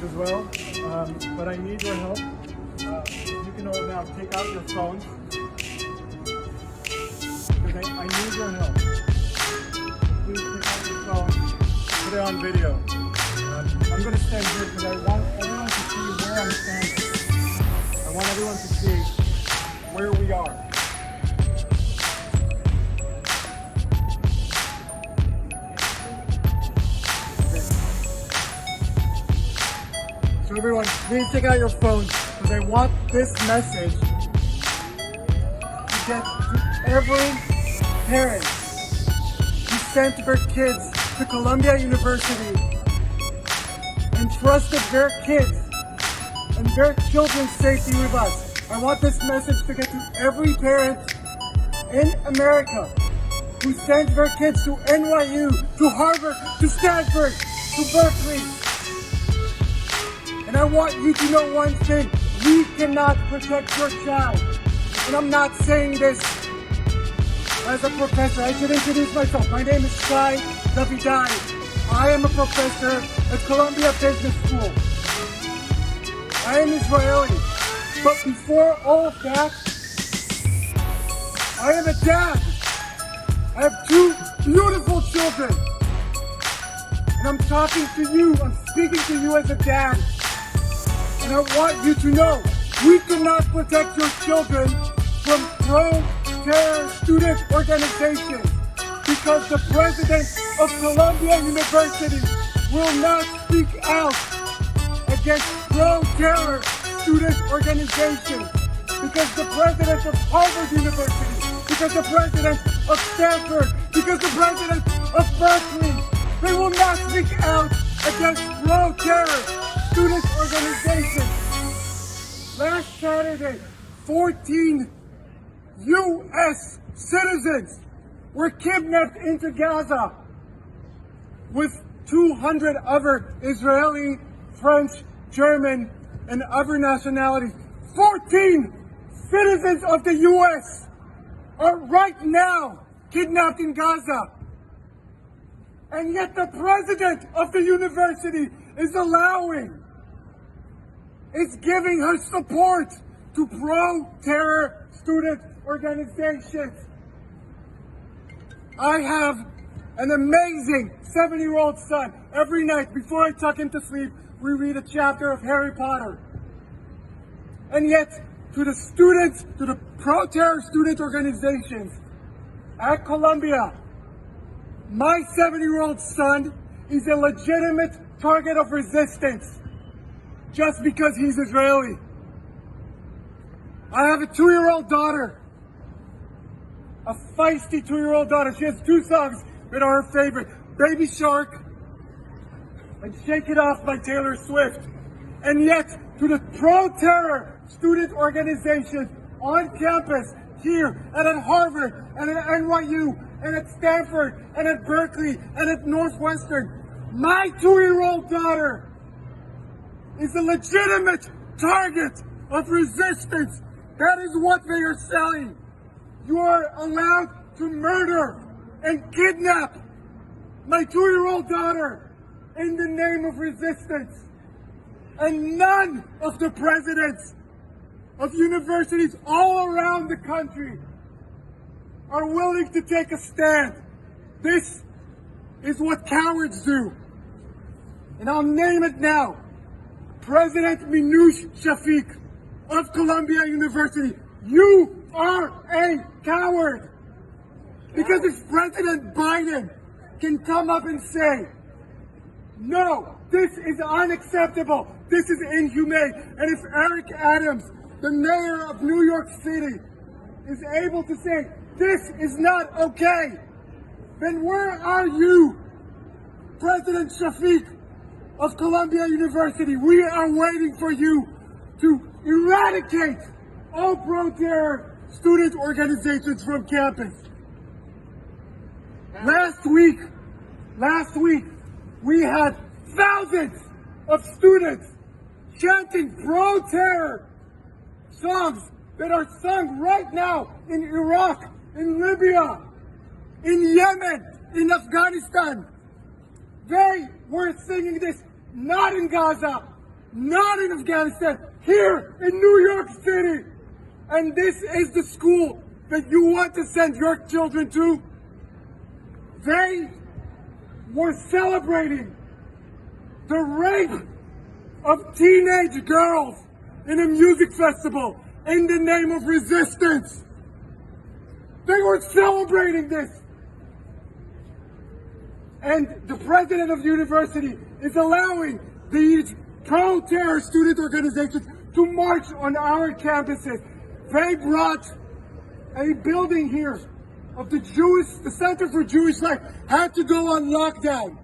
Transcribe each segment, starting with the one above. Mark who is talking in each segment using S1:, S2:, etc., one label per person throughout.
S1: as well, but I need your help. You can all now take out your phones because I need your help. Please take out your phone, put it on video. I'm going to stand here because I want everyone to see where I'm standing. I want everyone to see where we are. So everyone, please take out your phones because I want this message to get to every parent who sent their kids to Columbia University and trusted their kids and their children's safety with us. I want this message to get to every parent in America who sent their kids to NYU, to Harvard, to Stanford, to Berkeley. And I want you to know one thing. We cannot protect your child. And I'm not saying this as a professor. I should introduce myself. My name is Shai Davidai. I am a professor at Columbia Business School. I am Israeli. But before all of that, I am a dad. I have two beautiful children. And I'm talking to you. I'm speaking to you as a dad. And I want you to know, we cannot protect your children from pro-terror student organizations because the president of Columbia University will not speak out against pro-terror student organizations, because the president of Harvard University, because the president of Stanford, because the president of Berkeley, they will not speak out against pro-terror student organizations. Last Saturday, 14 U.S. citizens were kidnapped into Gaza with 200 other Israeli, French, German, and other nationalities. 14 citizens of the U.S. are right now kidnapped in Gaza. And yet the president of the university is giving her support to pro-terror student organizations. I have an amazing 7-year-old son. Every night before I tuck him to sleep, we read a chapter of Harry Potter. And yet, to the students, to the pro-terror student organizations at Columbia, my 7-year-old son is a legitimate target of resistance just because he's Israeli. I have a 2-year-old daughter, a feisty 2-year-old daughter. She has two songs that are her favorite, Baby Shark and Shake It Off by Taylor Swift. And yet, to the pro-terror student organizations on campus here and at Harvard and at NYU and at Stanford and at Berkeley and at Northwestern, my 2-year-old daughter is a legitimate target of resistance. That is what they are selling. You are allowed to murder and kidnap my 2-year-old daughter in the name of resistance. And none of the presidents of universities all around the country are willing to take a stand. This is what cowards do. And I'll name it now. President Minouche Shafik of Columbia University, you are a coward. Because if President Biden can come up and say, no, this is unacceptable, this is inhumane, and if Eric Adams, the mayor of New York City, is able to say, this is not okay, then where are you, President Shafik of Columbia University? We are waiting for you to eradicate all pro-terror student organizations from campus. Last week, we had thousands of students chanting pro-terror songs that are sung right now in Iraq, in Libya, in Yemen, in Afghanistan. They were singing this not in Gaza, not in Afghanistan, here in New York City. And this is the school that you want to send your children to. They were celebrating the rape of teenage girls in a music festival in the name of resistance. They were celebrating this. And the president of the university is allowing these pro-terror student organizations to march on our campuses. They brought a building here of the Center for Jewish Life had to go on lockdown.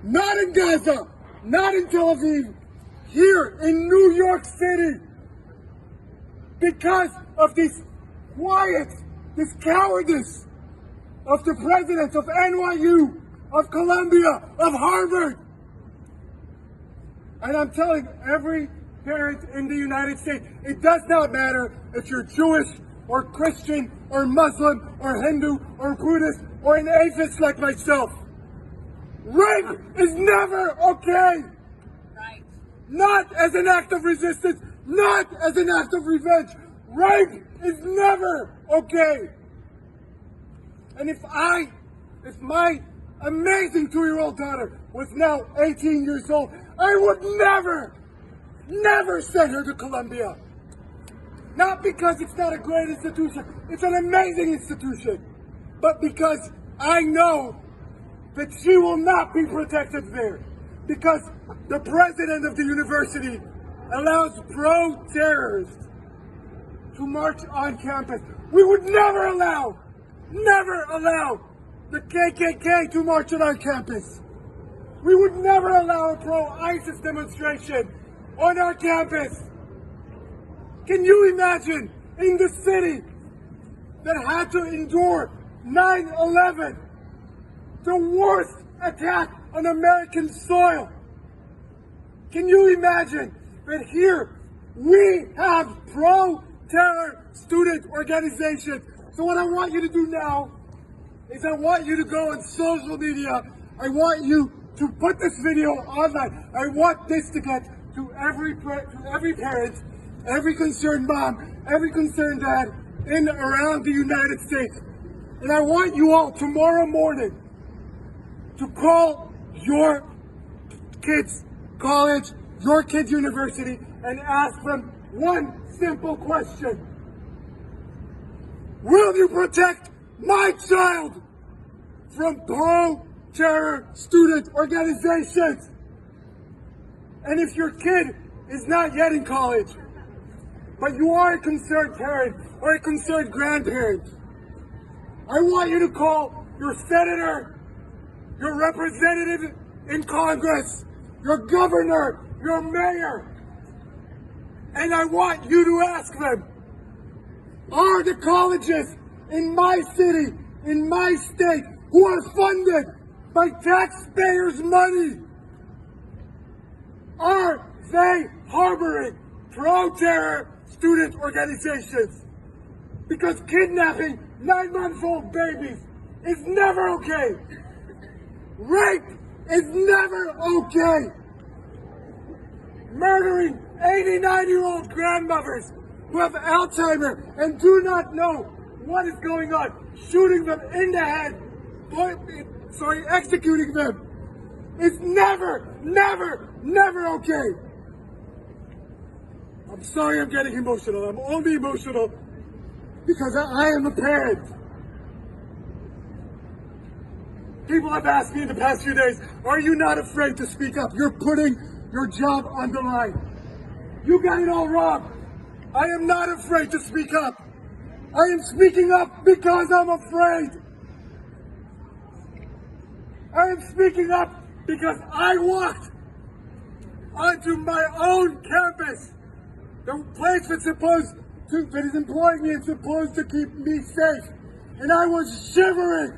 S1: Not in Gaza, not in Tel Aviv, here in New York City. Because of this quiet, this cowardice of the presidents of NYU, of Columbia, of Harvard. And I'm telling every parent in the United States, it does not matter if you're Jewish or Christian or Muslim or Hindu or Buddhist or an atheist like myself. Rape is never okay.
S2: Right.
S1: Not as an act of resistance, not as an act of revenge. Rape is never okay. And if my amazing 2-year-old daughter was now 18 years old, I would never send her to Columbia. Not because it's not a great institution, it's an amazing institution, but because I know that she will not be protected there. Because the president of the university allows pro-terrorists to march on campus. We would never allow the KKK to march on our campus. We would never allow a pro-ISIS demonstration on our campus. Can you imagine in the city that had to endure 9/11, the worst attack on American soil? Can you imagine that here we have pro-terror student organizations? So what I want you to do now is I want you to go on social media. I want you to put this video online. I want this to get to every parent, every concerned mom, every concerned dad in around the United States. And I want you all tomorrow morning to call your kids' college, your kids' university, and ask them one simple question. Will you protect my child from pro-terror student organizations? And if your kid is not yet in college, but you are a concerned parent or a concerned grandparent, I want you to call your senator, your representative in Congress, your governor, your mayor, and I want you to ask them, are the colleges in my city, in my state, who are funded by taxpayers' money, are they harboring pro-terror student organizations? Because kidnapping 9-month-old babies is never okay. Rape is never okay. Murdering 89-year-old grandmothers who have Alzheimer's and do not know what is going on, shooting them in the head, executing them, is never okay. I'm sorry I'm getting emotional. I'm only emotional because I am a parent. People have asked me in the past few days, are you not afraid to speak up? You're putting your job on the line. You got it all wrong. I am not afraid to speak up. I am speaking up because I'm afraid. I am speaking up because I walked onto my own campus, the place that is employing me and supposed to keep me safe. And I was shivering.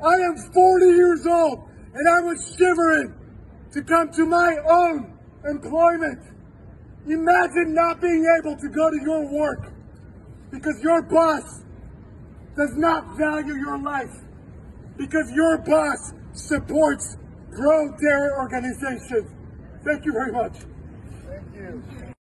S1: I am 40 years old, and I was shivering to come to my own employment. Imagine not being able to go to your work because your boss does not value your life, because your boss supports pro-terror organizations. Thank you very much. Thank you.